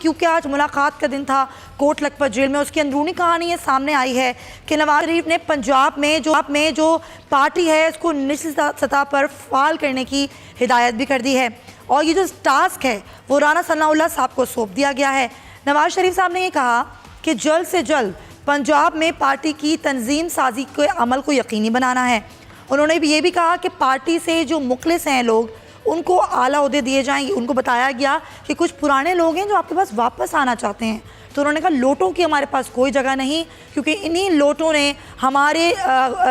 क्योंकि आज मुलाकात का दिन था कोट लखपत जेल में। उसकी अंदरूनी कहानी ये सामने आई है कि नवाज शरीफ ने पंजाब में जो पार्टी है उसको निचली सतह पर फाल करने की हिदायत भी कर दी है और ये जो टास्क है वो राना सनाउल्लाह साहब को सौंप दिया गया है। नवाज शरीफ साहब ने ये कहा कि जल्द से जल्द पंजाब में पार्टी की तंजीम साजी के अमल को यकीनी बनाना है। उन्होंने भी ये भी कहा कि पार्टी से जो मुखलिस हैं लोग उनको आला ओहदे दिए जाएंगे। उनको बताया गया कि कुछ पुराने लोग हैं जो आपके पास वापस आना चाहते हैं, तो उन्होंने कहा लोटों की हमारे पास कोई जगह नहीं, क्योंकि इन्हीं लोटों ने हमारे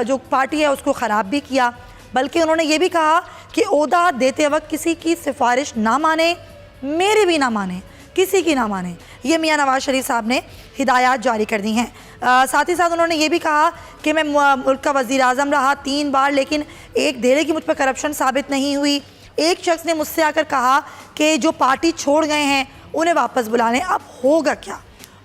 जो पार्टी है उसको ख़राब भी किया। बल्कि उन्होंने ये भी कहा कि ओहदा देते वक्त किसी की सिफारिश ना माने, मेरे भी ना माने, किसी की ना माने। ये मियाँ नवाज शरीफ साहब ने हिदायत जारी कर दी हैं। साथ ही साथ उन्होंने ये भी कहा कि मैं मुल्क का वज़ीर आज़म रहा 3 बार, लेकिन एक देरे की मुझ पर करप्शन साबित नहीं हुई। एक शख्स ने मुझसे आकर कहा कि जो पार्टी छोड़ गए हैं उन्हें वापस बुला लें। अब होगा क्या?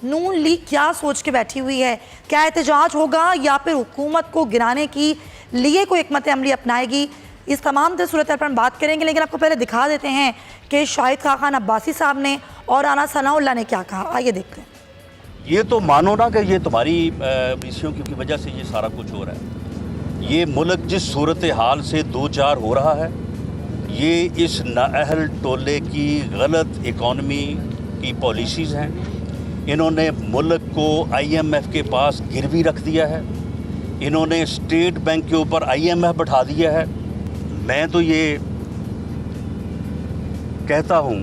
नून लीग क्या सोच के बैठी हुई है? क्या एहतजाज होगा या फिर हुकूमत को गिराने की लिए कोई हिकमत अमली अपनाएगी? इस तमाम सूरत पर हम बात करेंगे, लेकिन आपको पहले दिखा देते हैं कि शाहिद खान अब्बासी साहब ने और राना सनाउल्लाह ने क्या कहा। आइए देखते हैं। ये तो मानो ना कि ये तुम्हारी पॉलिसियों की वजह से ये सारा कुछ हो रहा है। ये मुल्क जिस सूरत हाल से 2-4 हो रहा है, ये इस नाअहल टोले की गलत इकॉनमी की पॉलिसीज़ हैं। इन्होंने मुल्क को IMF के पास गिरवी रख दिया है। इन्होंने स्टेट बैंक के ऊपर IMF बैठा दिया है। मैं तो ये कहता हूँ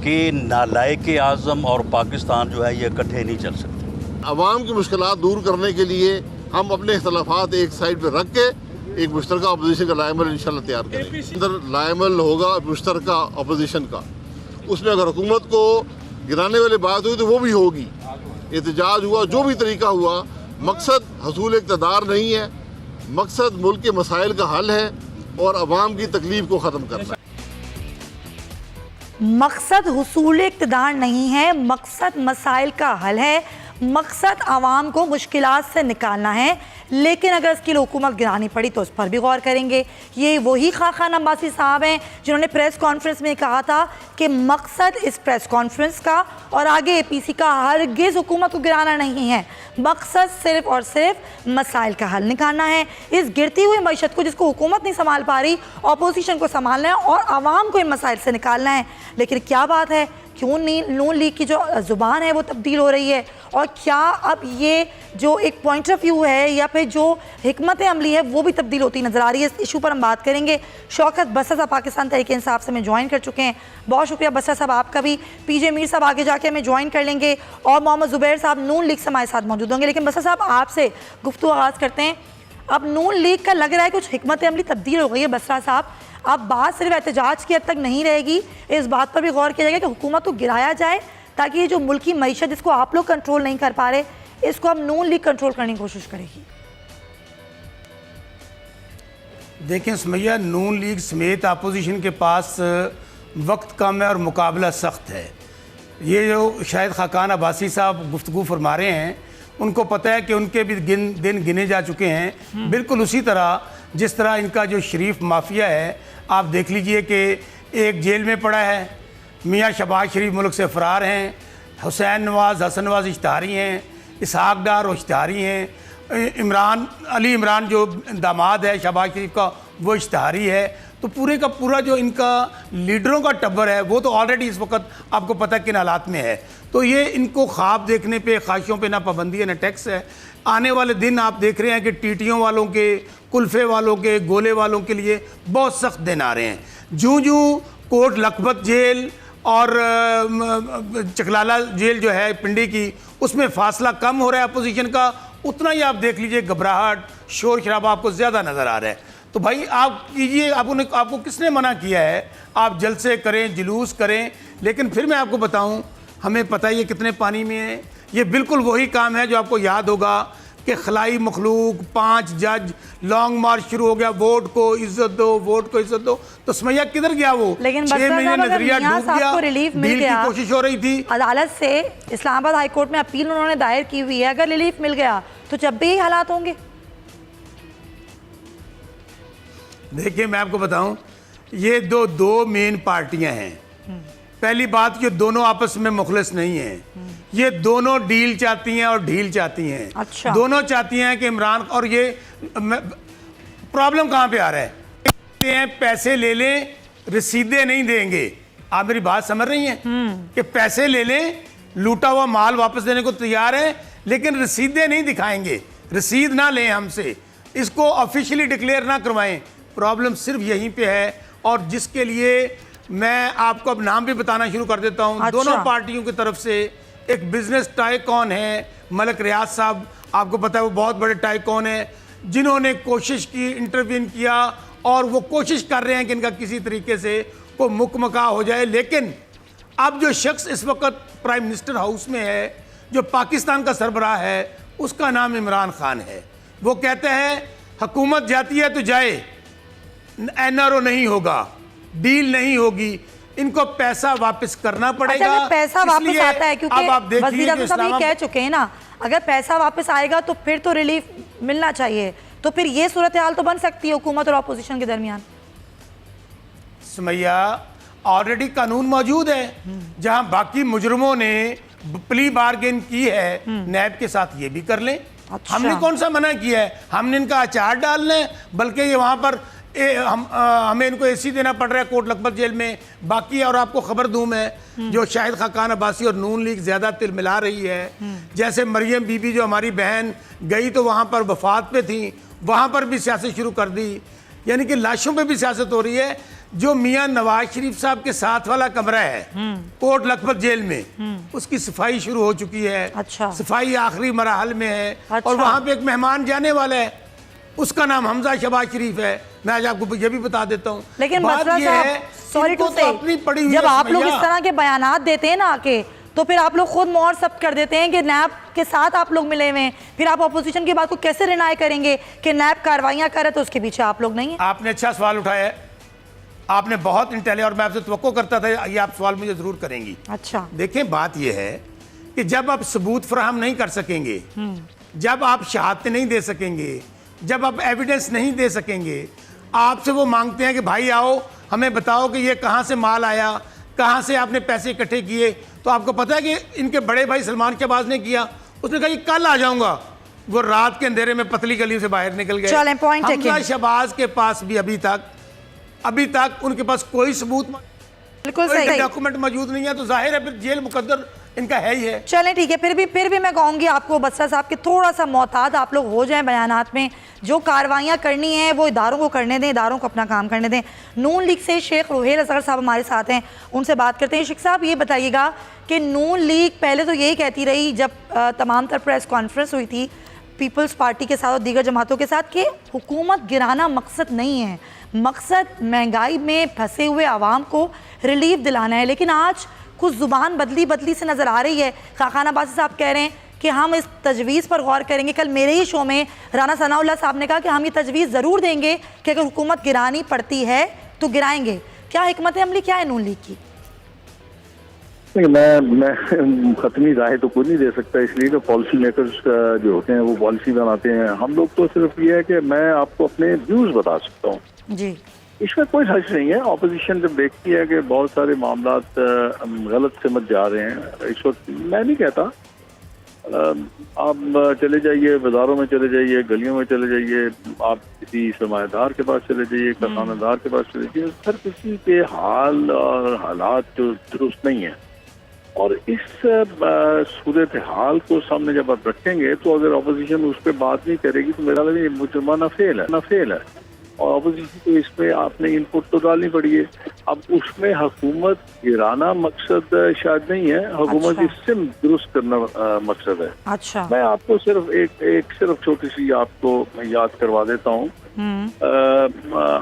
कि नालायक आज़म और पाकिस्तान जो है ये इकट्ठे नहीं चल सकते। अवाम की मुश्किलात दूर करने के लिए हम अपने इख्तलाफात एक साइड पर रख के एक मुश्तरका अपोजिशन का लाएमल इंशाल्लाह तैयार करेंगे। अंदर लाएमल होगा मुश्तरका अपोजिशन का, उसमें अगर हुकूमत को गिराने वाली बात हुई तो वो भी होगी। एहतजाज हुआ, जो भी तरीका हुआ, मकसद हसूल इक़्तिदार नहीं है, मकसद मुल्क के मसाइल का हल है और अवाम की तकलीफ को ख़त्म करना है। मकसद हुसूल इक़्तिदार नहीं है, मकसद मसाइल का हल है, मकसद आवाम को मुश्किलात से निकालना है। लेकिन अगर इसकी हुकूमत गिरानी पड़ी तो उस पर भी गौर करेंगे। ये वही खान अब्बासी साहब हैं जिन्होंने प्रेस कॉन्फ्रेंस में कहा था कि मकसद इस प्रेस कॉन्फ्रेंस का और आगे APC का हरगिज़ हुकूमत को गिराना नहीं है, मकसद सिर्फ और सिर्फ मसाइल का हल निकालना है। इस गिरती हुई मईशत को जिसको हुकूमत नहीं संभाल पा रही, अपोजिशन को संभालना है और आवाम को इन मसाइल से निकालना है। लेकिन क्या बात है, क्यों नून लीग की जो ज़ुबान है वो तब्दील हो रही है? और क्या अब ये जो एक पॉइंट ऑफ व्यू है या फिर जो हिकमत अमली है वो भी तब्दील होती नज़र आ रही है? इस इशू पर हम बात करेंगे। शौकत बसर साहब पाकिस्तान तहरीक-ए-इंसाफ से हमें ज्वाइन कर चुके हैं। बहुत शुक्रिया बसर साहब आपका भी। PJ मीर साहब आगे जाके हमें ज्वाइन कर लेंगे और मोहम्मद ज़ुबैर साहब नून लीग से हमारे साथ मौजूद होंगे। लेकिन बसर साहब आपसे गुफ्तगू आगाज़ करते हैं। अब नून लीग का लग रहा है कुछ हिकमत अमली तब्दील हो गई है। बसरा साहब, अब बात सिर्फ एहतजाज की हद तक नहीं रहेगी, इस बात पर भी गौर किया जाएगा कि हुकूमत को गिराया जाए ताकि ये जो मुल्की मईशत जिसको आप लोग कंट्रोल नहीं कर पा रहे, इसको अब नून लीग कंट्रोल करने की कोशिश करेगी। देखें सुमैया, नून लीग समेत अपोजिशन के पास वक्त कम है और मुकाबला सख्त है। ये जो शाहिद खान अब्बासी साहब गुफ्तगू फरमा रहे हैं, उनको पता है कि उनके भी दिन गिने जा चुके हैं। बिल्कुल उसी तरह जिस तरह इनका जो शरीफ माफिया है, आप देख लीजिए कि एक जेल में पड़ा है, मियाँ शहबाज शरीफ मुल्क से फ़रार हैं, हुसैन नवाज़ हसन नवाज़ इश्तिहारी हैं, इसहाक डार इश्तिहारी हैं, अली इमरान जो दामाद है शहबाज शरीफ का वो इश्तिहारी है। तो पूरे का पूरा जो इनका लीडरों का टब्बर है वो तो ऑलरेडी इस वक्त आपको पता है किन हालात में है। तो ये इनको ख्वाब देखने पे, ख्वाहिशों पे ना पाबंदी है ना टैक्स है। आने वाले दिन आप देख रहे हैं कि टीटियों वालों के, कुल्फे वालों के, गोले वालों के लिए बहुत सख्त दिन आ रहे हैं। जूँ जूँ कोट लखपत जेल और चकलाला जेल जो है पिंडी की, उसमें फासला कम हो रहा है अपोजिशन का, उतना ही आप देख लीजिए घबराहट, शोर शराबा आपको ज़्यादा नज़र आ रहा है। तो भाई आप कीजिए, आपको किसने मना किया है? आप जलसे करें, जुलूस करें, लेकिन फिर मैं आपको बताऊं, हमें पता ही है कितने पानी में है। ये बिल्कुल वही काम है जो आपको याद होगा कि खलाई मखलूक 5 जज, लॉन्ग मार्च शुरू हो गया, वोट को इज्जत दो, वोट को इज्जत दो। तो सुमैया किधर गया वो? 6 महीने नजरिया डूब गया, डील की कोशिश हो रही थी। अदालत से इस्लामाबाद हाई कोर्ट में अपील उन्होंने दायर की हुई है, अगर रिलीफ मिल गया तो जब भी हालात होंगे। देखिए मैं आपको बताऊं, ये दो मेन पार्टियां हैं। पहली बात, ये दोनों आपस में मुखलिस नहीं हैं। ये दोनों डील चाहती हैं और ढील चाहती हैं। अच्छा। दोनों चाहती हैं कि इमरान, और ये प्रॉब्लम कहाँ पे आ रहा है? कहते हैं पैसे ले लें, रसीदें नहीं देंगे। आप मेरी बात समझ रही हैं कि पैसे ले लें, लूटा हुआ माल वापस देने को तैयार है, लेकिन रसीदें नहीं दिखाएंगे, रसीद ना लें हमसे, इसको ऑफिशियली डिक्लेयर ना करवाएं। प्रॉब्लम सिर्फ यहीं पे है, और जिसके लिए मैं आपको अब नाम भी बताना शुरू कर देता हूं। अच्छा। दोनों पार्टियों की तरफ से एक बिजनेस टाइकॉन है मलिक रियाज साहब, आपको पता है वो बहुत बड़े टाइकॉन है, जिन्होंने कोशिश की, इंटरवीन किया, और वो कोशिश कर रहे हैं कि इनका किसी तरीके से को मुकमका हो जाए। लेकिन अब जो शख्स इस वक्त प्राइम मिनिस्टर हाउस में है, जो पाकिस्तान का सरबराह है, उसका नाम इमरान खान है। वो कहते हैं हुकूमत जाती है तो जाए, एनआरओ नहीं होगा, डील नहीं होगी, इनको पैसा वापस करना पड़ेगा। अच्छा, पैसा वापस इसलिए आता है, क्योंकि अब आप देखिए वज़ीर आज़म साहब ये इस्लामाबाद- कह चुके हैं ना, अगर पैसा वापस आएगा तो फिर तो रिलीफ मिलना चाहिए, तो फिर ये सूरत हाल तो बन सकती है हुकूमत और अपोजिशन के दरमियान। सुमैया, ऑलरेडी कानून मौजूद है, जहां बाकी मुजरिमों ने प्ली बार्गेन की है, नैब के साथ ये भी कर लें। अच्छा। हमने कौन सा मना किया है? हमने इनका अचार डालना है, बल्कि ये वहां पर हमें इनको एसी देना पड़ रहा है कोट लखपत जेल में। बाकी और आपको खबर दूं मैं, जो शाहिद खाकान अब्बासी और नून लीग ज्यादा तिल मिला रही है, जैसे मरियम बीबी जो हमारी बहन गई तो वहां पर वफात पे थी, वहां पर भी सियासत शुरू कर दी, यानी कि लाशों पे भी सियासत हो रही है। जो मियां नवाज शरीफ साहब के साथ वाला कमरा है कोट लखपत जेल में, उसकी सफाई शुरू हो चुकी है। अच्छा। सफाई आखिरी मराहल में है। अच्छा। और वहां पे एक मेहमान जाने वाला है, उसका नाम हमजा शहबाज शरीफ है। मैं आज आपको ये भी बता देता हूँ। लेकिन बात मसला ये साहब, है, सॉरी टू इनको तो अपनी पड़ी हुई जब है आप लोग इस सुमैया। तरह के बयानात देते हैं ना आके, तो फिर आप लोग खुद मोहर सब कर देते हैं कि नैब के साथ आप लोग मिले हुए हैं, फिर आप अपोजिशन की बात को कैसे रिनाई करेंगे कि नैब कार्रवाइयां करे तो उसके पीछे आप लोग नहीं हैं? आपने अच्छा सवाल उठाया है, आपने बहुत इंटेलिजेंट, और मैं आपसे तवक्को करता था ये आप सवाल मुझे जरूर करेंगी। अच्छा। देखें, बात यह है कि जब आप सबूत फराहम नहीं कर सकेंगे, जब आप शहादतें नहीं दे सकेंगे, जब आप एविडेंस नहीं दे सकेंगे, आपसे वो मांगते हैं कि भाई आओ हमें बताओ कि ये कहाँ से माल आया, कहाँ से आपने पैसे इकट्ठे किए। तो आपको पता है कि इनके बड़े भाई सलमान शहबाज ने किया, उसने कहा कि कल आ जाऊंगा, वो रात के अंधेरे में पतली गली से बाहर निकल गए। चलें, पॉइंट टेकन। हमजा शहबाज के पास भी अभी तक उनके पास कोई सबूत, बिल्कुल कोई सही। डॉक्यूमेंट मौजूद नहीं है, तो जाहिर है फिर जेल मुकद्दर इनका है ही है। चलें ठीक है, फिर भी मैं कहूँगी आपको बसरा साहब कि थोड़ा सा मोहतात आप लोग हो जाएं बयानात में। जो कार्रवाइयाँ करनी है वो इदारों को करने दें, इदारों को अपना काम करने दें। नून लीग से शेख रुहेल असगर साहब हमारे साथ हैं, उनसे बात करते हैं। शेख साहब, ये बताइएगा कि नून लीग पहले तो यही कहती रही जब तमाम तर प्रेस कॉन्फ्रेंस हुई थी पीपल्स पार्टी के साथ और दीगर जमातों के साथ, कि हुकूमत गिराना मकसद नहीं है, मकसद महंगाई में फंसे हुए आवाम को रिलीफ दिलाना है। लेकिन आज कुछ ज़ुबान बदली से नज़र आ रही है। खाकान अब्बासी साहब कह रहे हैं कि हम इस तजवीज़ पर गौर करेंगे। कल मेरे ही शो में राना सनाउल्लाह साहब ने कहा कि हम ये तजवीज़ ज़रूर देंगे कि अगर हुकूमत गिरानी पड़ती है तो गिराएंगे। क्या हिकमत अमली क्या है नून लीग की? मैं खत्मी राय तो कोई नहीं दे सकता, इसलिए कि पॉलिसी मेकर्स जो होते हैं वो पॉलिसी बनाते हैं। हम लोग तो सिर्फ ये है कि मैं आपको अपने व्यूज बता सकता हूँ जी, इसमें कोई हर्ज नहीं है। ऑपोजिशन जब देखती है कि बहुत सारे मामला गलत समझ जा रहे हैं, इस वक्त मैं नहीं कहता आप चले जाइए, बाजारों में चले जाइए, गलियों में चले जाइए, आप किसी सरमाएदार के पास चले जाइए, कारखानेदार के पास चले जाइए, हर किसी के हाल और हालात जो दुरुस्त नहीं है। और इस सूरत हाल को सामने जब आप रखेंगे तो अगर ऑपोजिशन उस पर बात नहीं करेगी तो मेरा लगे मुजरमाना फेल है। और ऑपोजिशन को इसमें आपने इनपुट तो डालनी पड़ी है। अब उसमें हुकूमत गिराना मकसद शायद नहीं है, हुकूमत की सिम दुरुस्त करना मकसद है। अच्छा, मैं आपको सिर्फ एक छोटी सी आपको याद करवा देता हूँ।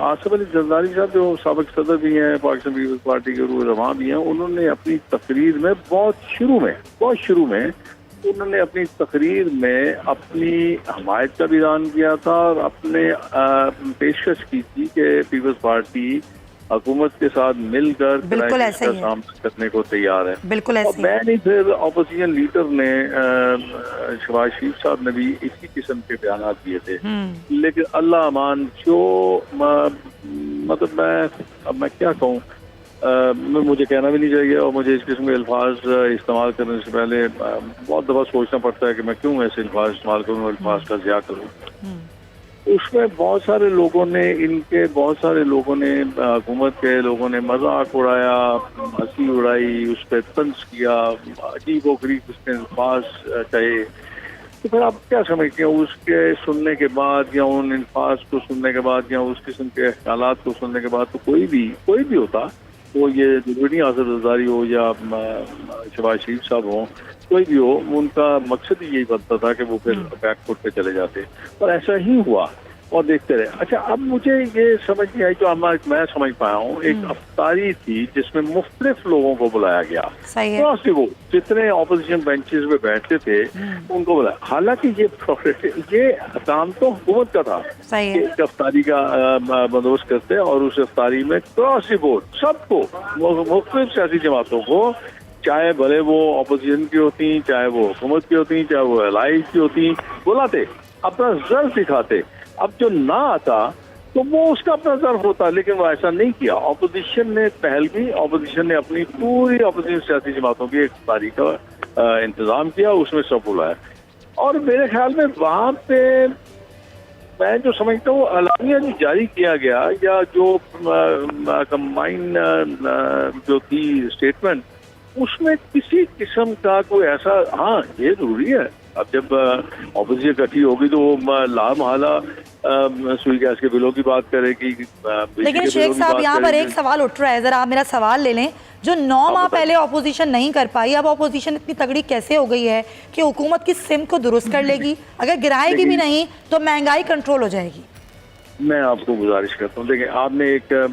आसिफ अली जरदारी साहब जो साबिक सदर भी हैं, पाकिस्तान पीपल्स पार्टी के रहनुमा भी हैं, उन्होंने अपनी तकरीर में बहुत शुरू में उन्होंने अपनी तकरीर में अपनी हमायत का भी ऐलान किया था और अपने पेशकश की थी कि पीपल्स पार्टी हुकूमत के साथ मिलकर क्राइसिस का सामना करने को तैयार है। बिल्कुल ऐसे। मैं नहीं, फिर ऑपोजिशन लीडर ने शहबाज शरीफ साहब ने भी इसी किस्म के बयान दिए थे। लेकिन अल्लाह अमान जो मतलब मैं क्या कहूँ, मुझे कहना भी नहीं चाहिए, और मुझे इस किस्म के अल्फाज इस्तेमाल करने से पहले बहुत दफ़ा सोचना पड़ता है कि मैं क्यों ऐसे अल्फाज इस्तेमाल करूँ, अल्फाज का ज़िया करूँ। उसमें बहुत सारे लोगों ने हुकूमत के लोगों ने मजाक उड़ाया, हंसी उड़ाई, उस पर तंज किया, अजीब वगरीब उसने अल्फाज कहे। तो फिर आप क्या समझते हैं उसके सुनने के बाद या उन अल्फाज को सुनने के बाद या उस किस्म के हालात को सुनने के बाद, तो कोई भी होता, वो ये जरूरी आसफ जरदारी हो या शहबाज शरीफ साहब हो, कोई भी हो, उनका मकसद ही यही बनता था कि वो फिर बैकफुट पे चले जाते, और ऐसा ही हुआ और देखते रहे। अच्छा, अब मुझे ये समझ नहीं आई, जो मैं समझ पाया हूँ, एक अफ्तारी थी जिसमें मुख्तलिफ लोगों को बुलाया गया, तो वो जितने ऑपोजिशन बेंचेस पे बैठते थे उनको बुलाया। हालांकि ये काम तो हुकूमत का था कि अफ्तारी का बंदोबस्त करते, और उस अफ्तारी में क्रॉस द बोर्ड सबको, मुख्तलिफ सियासी जमातों को, चाहे भले वो अपोजिशन की होती, चाहे वो हुकूमत की होती, चाहे वो अलाइज की होती, बुलाते, अपना ज़र्फ दिखाते। अब जो ना आता तो वो उसका अपना ज़र्फ होता, लेकिन वो ऐसा नहीं किया। ऑपोजिशन ने पहल की, ऑपोजिशन ने अपनी पूरी ऑपोजिशन सियासी जमातों की एक तारीख का इंतज़ाम किया, उसमें सब बुलाया। और मेरे ख्याल में वहाँ पे मैं जो समझता हूँ अलामिया जो जारी किया गया, या जो कंबाइन जो थी स्टेटमेंट, उसमें किसी किस्म का कोई ऐसा, हाँ ये जरूरी है, अब जब ऑपोजिशन इकट्ठी होगी तो वो लामहला सुई गैस के बिलों की बात करेगी। लेकिन शेख साहब, यहाँ पर एक सवाल उठ रहा है, जरा आप मेरा सवाल ले लें। जो 9 माह पहले ऑपोजिशन नहीं कर पाई, अब ऑपोजिशन इतनी तगड़ी कैसे हो गई है कि हुकूमत की सिम को दुरुस्त कर लेगी? अगर गिराएगी भी नहीं तो महंगाई कंट्रोल हो जाएगी। मैं आपको गुजारिश करता हूँ, देखिए आपने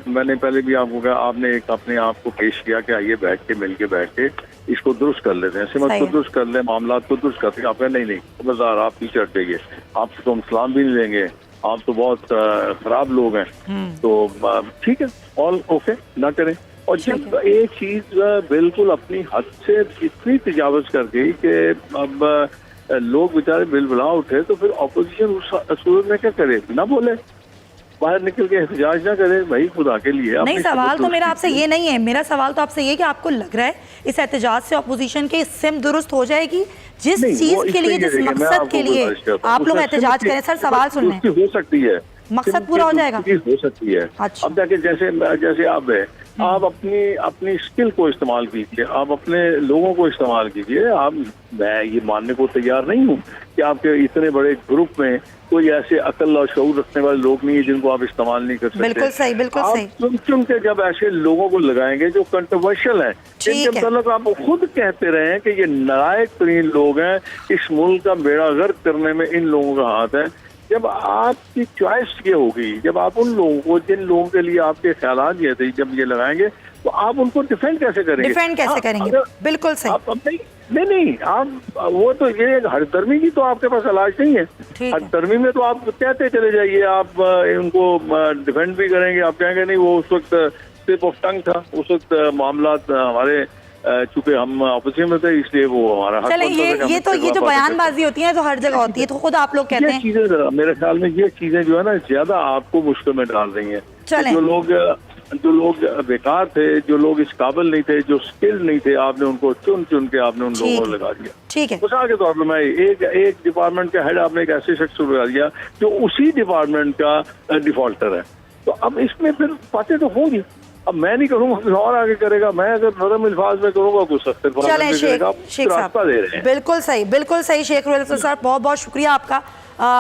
मैंने पहले भी आपको कहा, आपने एक अपने आप को पेश किया कि आइए बैठ के मिल के बैठ के इसको दुरुस्त कर लेते हैं, सिमत को दुरुस्त कर लें, मामला को दुरुस्त करते हैं। आप नहीं खबरदार, आप पीछे हट जाइए, आपसे तो हम सलाम भी नहीं लेंगे, आप तो बहुत खराब लोग हैं, तो ठीक है, ऑल ओके, ना करें। और जब एक चीज बिल्कुल अपनी हद से इतनी तजावज कर गई कि अब लोग बेचारे बिलबुला उठे, तो फिर ऑपोजिशन उस सूरत में क्या करे? ना बोले, बाहर निकल के एहतजाज ना करे, भाई खुदा के लिए। नहीं, सवाल तो मेरा आपसे ये नहीं है, मेरा सवाल तो आपसे ये कि आपको लग रहा है इस एहतजाज से ऑपोजिशन की सिम दुरुस्त हो जाएगी? जिस चीज के लिए, जिस मकसद के लिए आप लोग एहतजाज करें, सर सवाल सुन लें, हो सकती है, मकसद पूरा हो जाएगा, हो सकती है। अच्छा। अब जाके जैसे आप है, आप अपनी स्किल को इस्तेमाल कीजिए, आप अपने लोगों को इस्तेमाल कीजिए। मैं ये मानने को तैयार नहीं हूँ कि आपके इतने बड़े ग्रुप में कोई ऐसे अकल और शऊर रखने वाले लोग नहीं है जिनको आप इस्तेमाल नहीं कर सकते। बिल्कुल सही, बिल्कुल सही। चुन के जब ऐसे लोगों को लगाएंगे जो कंट्रोवर्शियल हैं, जिनके मतलब आप खुद कहते रहे हैं कि ये नालायक तरीन लोग हैं, इस मुल्क का बेड़ा गर्क करने में इन लोगों का हाथ है, जब आपकी चॉइस ये होगी, जब आप उन लोगों को, जिन लोगों के लिए आपके ख्यालात ये थे, जब ये लगाएंगे, तो आप उनको डिफेंड कैसे करेंगे? डिफेंड कैसे करेंगे? बिल्कुल सही। आप नहीं, आप वो तो ये हरदर्मी की तो आपके पास इलाज नहीं है। हरदर्मी में तो आप कहते चले जाइए, आप उनको डिफेंड भी करेंगे, आप कहेंगे नहीं वो उस वक्त स्लिप ऑफ टंग था, उस वक्त मामला हमारे चूंकि हम ऑपोजिशन में थे, इसलिए वो हमारा हक। चले, ये जो बयानबाजी होती है तो हर जगह होती है, तो खुद आप लोग कहते हैं। चीजें मेरे ख्याल में ये चीजें जो है ना ज्यादा आपको मुश्किल में डाल रही हैं। जो लोग बेकार थे, जो लोग इस काबिल नहीं थे, जो स्किल नहीं थे, आपने उनको चुन के आपने उन लोगों को लगा दिया। ठीक है, मिसाल के तौर पर मैं एक डिपार्टमेंट का हेड आपने एक ऐसे शख्स को लगा दिया जो उसी डिपार्टमेंट का डिफॉल्टर है, तो अब इसमें फिर बातें तो होंगी। अब मैं नहीं करूंगा, फिर और आगे करेगा। मैं अगर नरम अल्फाज में करूंगा कुछ सख्त शेख साहब, बिल्कुल सही शेख रुएल साहब, बहुत बहुत शुक्रिया आपका।